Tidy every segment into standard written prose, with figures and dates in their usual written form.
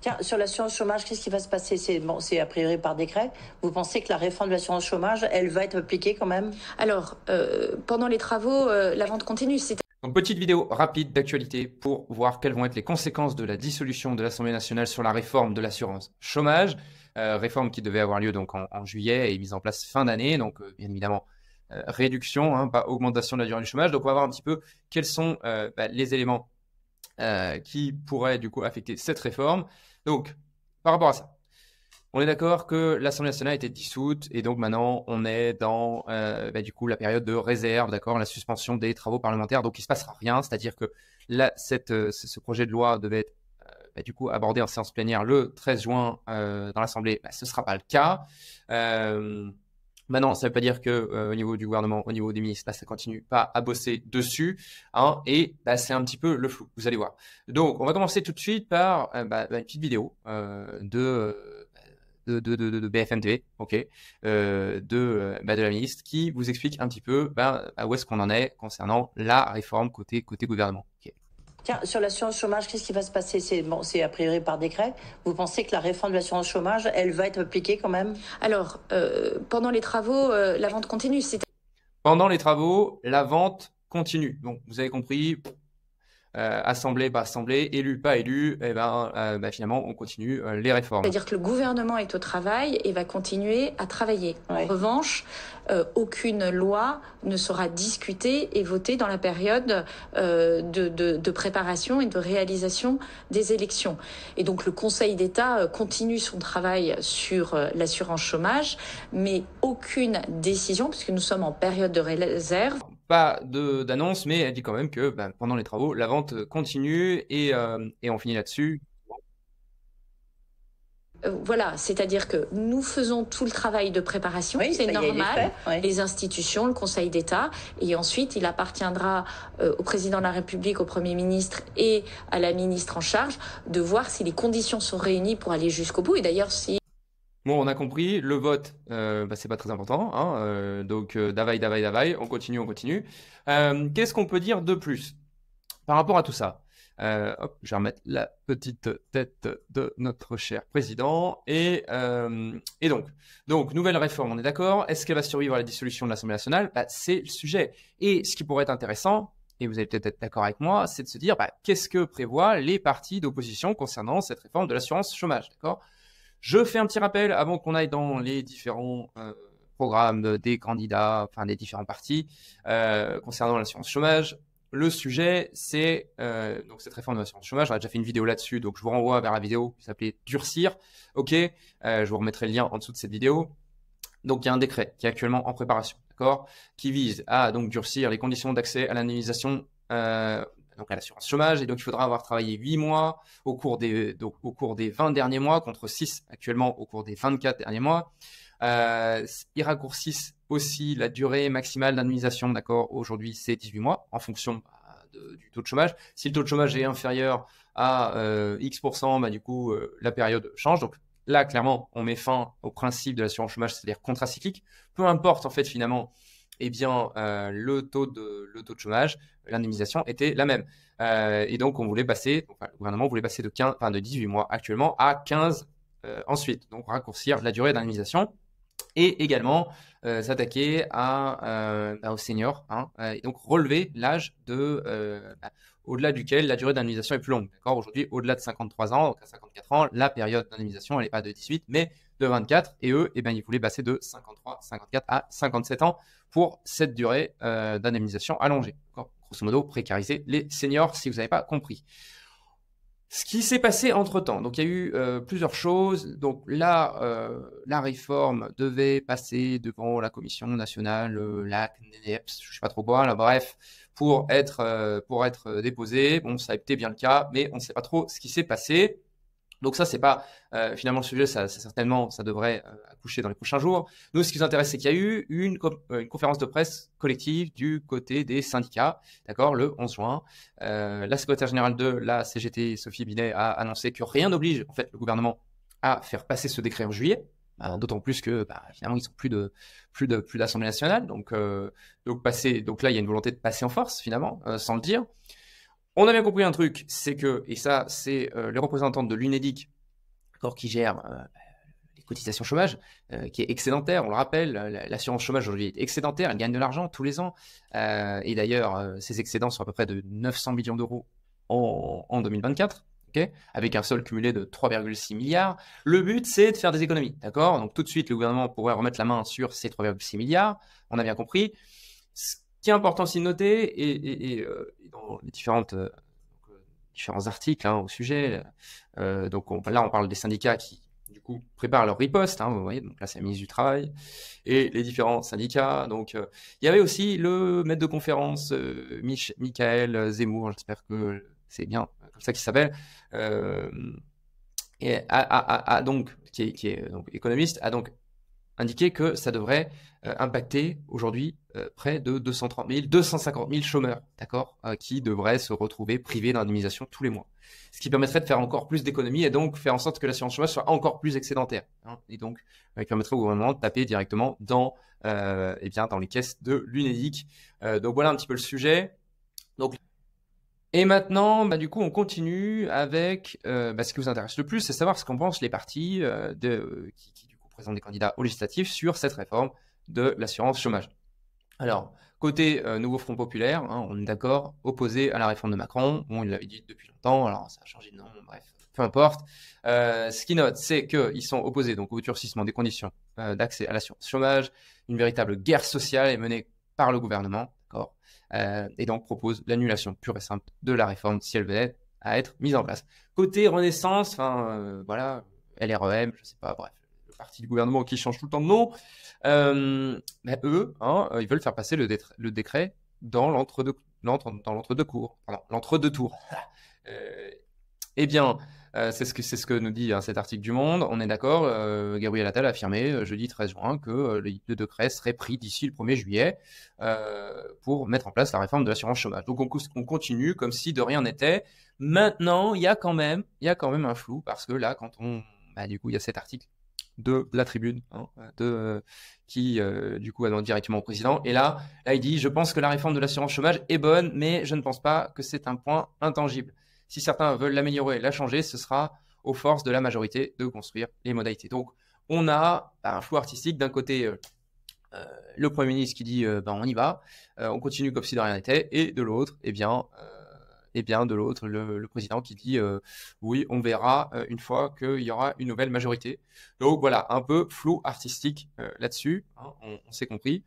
Tiens, sur l'assurance chômage, qu'est-ce qui va se passer? C'est a priori par décret. Vous pensez que la réforme de l'assurance chômage, elle va être appliquée quand même? Alors, pendant les travaux, la vente continue. Donc, petite vidéo rapide d'actualité pour voir quelles vont être les conséquences de la dissolution de l'Assemblée nationale sur la réforme de l'assurance chômage. Réforme qui devait avoir lieu donc en juillet et mise en place fin d'année. Donc, bien évidemment, réduction, hein, pas augmentation de la durée du chômage. Donc, on va voir un petit peu quels sont les éléments qui pourraient du coup affecter cette réforme. Donc, par rapport à ça, on est d'accord que l'Assemblée nationale a été dissoute et donc maintenant on est dans du coup la période de réserve, d'accord, la suspension des travaux parlementaires. Donc il se passera rien, c'est-à-dire que là, ce projet de loi devait être du coup abordé en séance plénière le 13 juin dans l'Assemblée. Ce ne sera pas le cas. Maintenant, ça ne veut pas dire que au niveau du gouvernement, au niveau des ministres, ça continue pas à bosser dessus, hein, et c'est un petit peu le flou. Vous allez voir. Donc, on va commencer tout de suite par une petite vidéo de BFM TV, ok, de la ministre qui vous explique un petit peu où est-ce qu'on en est concernant la réforme côté gouvernement. Okay. Tiens, sur l'assurance chômage, qu'est-ce qui va se passer? C'est a priori par décret. Vous pensez que la réforme de l'assurance chômage, elle va être appliquée quand même? Alors, pendant les travaux, la vente continue. Pendant les travaux, la vente continue. Donc, vous avez compris, assemblée, pas assemblée, élu, pas élu, et finalement, on continue les réformes. C'est-à-dire que le gouvernement est au travail et va continuer à travailler. En revanche, aucune loi ne sera discutée et votée dans la période de préparation et de réalisation des élections. Et donc, le Conseil d'État continue son travail sur l'assurance chômage, mais aucune décision, puisque nous sommes en période de réserve. Pas d'annonce, mais elle dit quand même que pendant les travaux, la vente continue et on finit là-dessus. Voilà, c'est-à-dire que nous faisons tout le travail de préparation, c'est normal, les institutions, le Conseil d'État, et ensuite il appartiendra au président de la République, au Premier ministre et à la ministre en charge de voir si les conditions sont réunies pour aller jusqu'au bout, et d'ailleurs si... Bon, on a compris, le vote, c'est pas très important, hein, donc davaille, on continue. Qu'est-ce qu'on peut dire de plus par rapport à tout ça? Je vais remettre la petite tête de notre cher président. Et donc, nouvelle réforme, on est d'accord. Est-ce qu'elle va survivre à la dissolution de l'Assemblée nationale? C'est le sujet. Et ce qui pourrait être intéressant, et vous allez peut-être être d'accord avec moi, c'est de se dire qu'est-ce que prévoient les partis d'opposition concernant cette réforme de l'assurance chômage, d'accord? Je fais un petit rappel avant qu'on aille dans les différents programmes des candidats, enfin des différents partis concernant l'assurance chômage. Le sujet, c'est donc cette réforme de l'assurance chômage. On a déjà fait une vidéo là-dessus, donc je vous renvoie vers la vidéo qui s'appelait Durcir. Ok, je vous remettrai le lien en dessous de cette vidéo. Donc il y a un décret qui est actuellement en préparation, d'accord, qui vise à donc durcir les conditions d'accès à l'indemnisation donc à l'assurance chômage, et donc il faudra avoir travaillé 8 mois au cours des 20 derniers mois, contre 6 actuellement au cours des 24 derniers mois. Ils raccourcissent aussi la durée maximale d'indemnisation, d'accord, aujourd'hui c'est 18 mois, en fonction du taux de chômage. Si le taux de chômage est inférieur à X%, du coup la période change. Donc là, clairement, on met fin au principe de l'assurance chômage, c'est-à-dire contracyclique. Peu importe en fait finalement le taux de chômage, l'indemnisation était la même. Et donc, le gouvernement voulait passer de 18 mois actuellement à 15 ensuite. Donc, raccourcir la durée d'indemnisation et également s'attaquer aux seniors, hein, et donc relever l'âge au-delà duquel la durée d'indemnisation est plus longue. D'accord, aujourd'hui, au-delà de 53 ans, donc à 54 ans, la période d'indemnisation, elle n'est pas de 18, mais de 24. Et eux, ils voulaient passer de 53, 54 à 57 ans pour cette durée d'indemnisation allongée. D'accord, grosso modo, précariser les seniors, si vous n'avez pas compris. Ce qui s'est passé entre-temps, donc il y a eu plusieurs choses. Donc là, la réforme devait passer devant la Commission nationale, la CNEPS, je ne sais pas trop quoi, là, bref, pour être déposée. Bon, ça a été bien le cas, mais on ne sait pas trop ce qui s'est passé. Donc ça, c'est pas finalement le sujet, ça certainement, ça devrait accoucher dans les prochains jours. Nous, ce qui nous intéresse, c'est qu'il y a eu une conférence de presse collective du côté des syndicats, d'accord, le 11 juin. La secrétaire générale de la CGT, Sophie Binet, a annoncé que rien n'oblige en fait le gouvernement à faire passer ce décret en juillet. D'autant plus que finalement ils sont plus d'Assemblée nationale, donc là il y a une volonté de passer en force finalement, sans le dire. On a bien compris un truc, c'est que, et ça c'est les représentantes de l'UNEDIC qui gère les cotisations chômage, qui est excédentaire, on le rappelle, l'assurance chômage aujourd'hui est excédentaire, elle gagne de l'argent tous les ans, et d'ailleurs, ces excédents sont à peu près de 900 millions d'euros en 2024, okay, avec un solde cumulé de 3,6 milliards. Le but, c'est de faire des économies, d'accord? Donc tout de suite, le gouvernement pourrait remettre la main sur ces 3,6 milliards, on a bien compris. Ce qui est important aussi de noter, et dans les différents articles au sujet, donc là on parle des syndicats qui du coup préparent leur riposte, vous voyez, donc là c'est la ministre du Travail et les différents syndicats. Donc il y avait aussi le maître de conférence Michael Zemmour, j'espère que c'est bien comme ça qu'il s'appelle, et donc qui est donc économiste, a donc indiqué que ça devrait impacter aujourd'hui près de 230 000, 250 000 chômeurs, d'accord, qui devraient se retrouver privés d'indemnisation tous les mois. Ce qui permettrait de faire encore plus d'économies et donc faire en sorte que l'assurance chômage soit encore plus excédentaire. Et donc, qui permettrait au gouvernement de taper directement dans les caisses de l'UNEDIC. Donc voilà un petit peu le sujet. Donc, et maintenant, du coup, on continue avec ce qui vous intéresse le plus, c'est savoir ce qu'en pensent les partis qui du coup présentent des candidats aux législatives sur cette réforme de l'assurance chômage. Alors, côté Nouveau Front Populaire, on est d'accord, opposé à la réforme de Macron. Bon, il l'avait dit depuis longtemps, alors ça a changé de nom, bref, peu importe. Ce qu'ils notent, c'est qu'ils sont opposés donc au durcissement des conditions d'accès à l'assurance chômage. Une véritable guerre sociale est menée par le gouvernement, d'accord, et donc propose l'annulation pure et simple de la réforme si elle venait à être mise en place. Côté Renaissance, voilà, LREM, je sais pas, bref, le parti du gouvernement qui change tout le temps de nom. Eux, ils veulent faire passer le décret dans l'entre-deux tours. Eh bien, c'est ce que nous dit cet article du Monde. On est d'accord, Gabriel Attal a affirmé jeudi 13 juin que le décret serait pris d'ici le 1er juillet pour mettre en place la réforme de l'assurance chômage. Donc on continue comme si de rien n'était. Maintenant, il y a quand même un flou parce que là, quand du coup, il y a cet article de la Tribune, qui du coup annonce directement au président. Et là, il dit: je pense que la réforme de l'assurance chômage est bonne, mais je ne pense pas que c'est un point intangible. Si certains veulent l'améliorer, la changer, ce sera aux forces de la majorité de construire les modalités. Donc, on a un flou artistique. D'un côté, le Premier ministre qui dit on y va, on continue comme si de rien n'était, et de l'autre, le président qui dit oui, on verra une fois qu'il y aura une nouvelle majorité. Donc voilà, un peu flou artistique là-dessus, on s'est compris.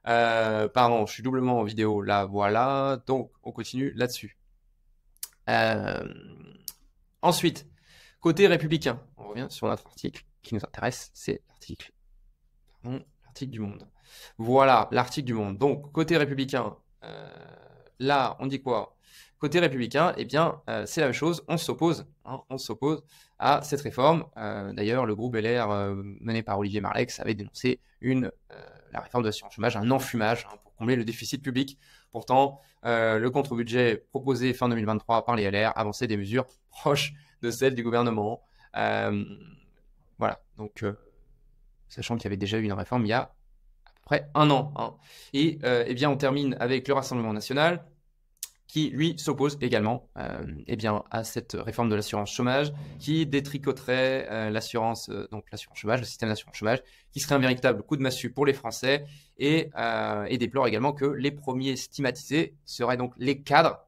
Pardon, je suis doublement en vidéo là, voilà, donc on continue là-dessus. Ensuite, côté républicain, on revient sur notre article qui nous intéresse, c'est l'article du Monde. Voilà, l'article du Monde. Donc, côté républicain, là, on dit quoi? Côté républicain, c'est la même chose, on s'oppose à cette réforme. D'ailleurs, le groupe LR mené par Olivier Marleix avait dénoncé la réforme de l'assurance chômage, un enfumage pour combler le déficit public. Pourtant, le contre-budget proposé fin 2023 par les LR avançait des mesures proches de celles du gouvernement. Voilà, donc sachant qu'il y avait déjà eu une réforme il y a à peu près un an. Et on termine avec le Rassemblement national, qui, lui, s'oppose également à cette réforme de l'assurance chômage, qui détricoterait l'assurance chômage, le système d'assurance chômage, qui serait un véritable coup de massue pour les Français, et déplore également que les premiers stigmatisés seraient donc les cadres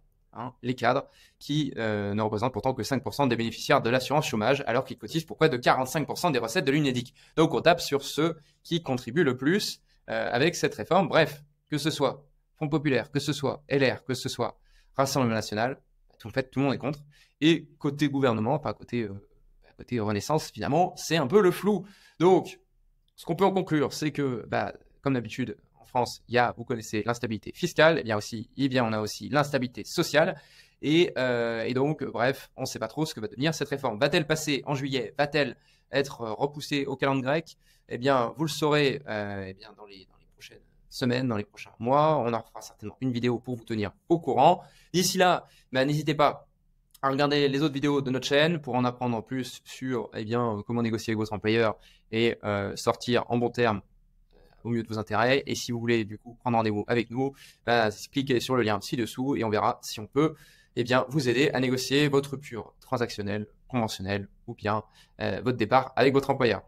qui ne représentent pourtant que 5% des bénéficiaires de l'assurance chômage, alors qu'ils cotisent pour près de 45% des recettes de l'UNEDIC. Donc on tape sur ceux qui contribuent le plus avec cette réforme. Bref, que ce soit Front Populaire, que ce soit LR, que ce soit Rassemblement national, tout le monde est contre. Et côté gouvernement, côté Renaissance, finalement, c'est un peu le flou. Donc, ce qu'on peut en conclure, c'est que, comme d'habitude, en France, vous connaissez l'instabilité fiscale, on a aussi l'instabilité sociale. Et donc, bref, on ne sait pas trop ce que va devenir cette réforme. Va-t-elle passer en juillet? Va-t-elle être repoussée au calendrier grec? Vous le saurez dans les prochaines semaines, dans les prochains mois. On en fera certainement une vidéo pour vous tenir au courant. D'ici là, n'hésitez pas à regarder les autres vidéos de notre chaîne pour en apprendre plus sur comment négocier avec votre employeur et sortir en bon terme au mieux de vos intérêts. Et si vous voulez du coup prendre rendez-vous avec nous, cliquez sur le lien ci-dessous et on verra si on peut vous aider à négocier votre rupture transactionnelle conventionnelle ou bien votre départ avec votre employeur.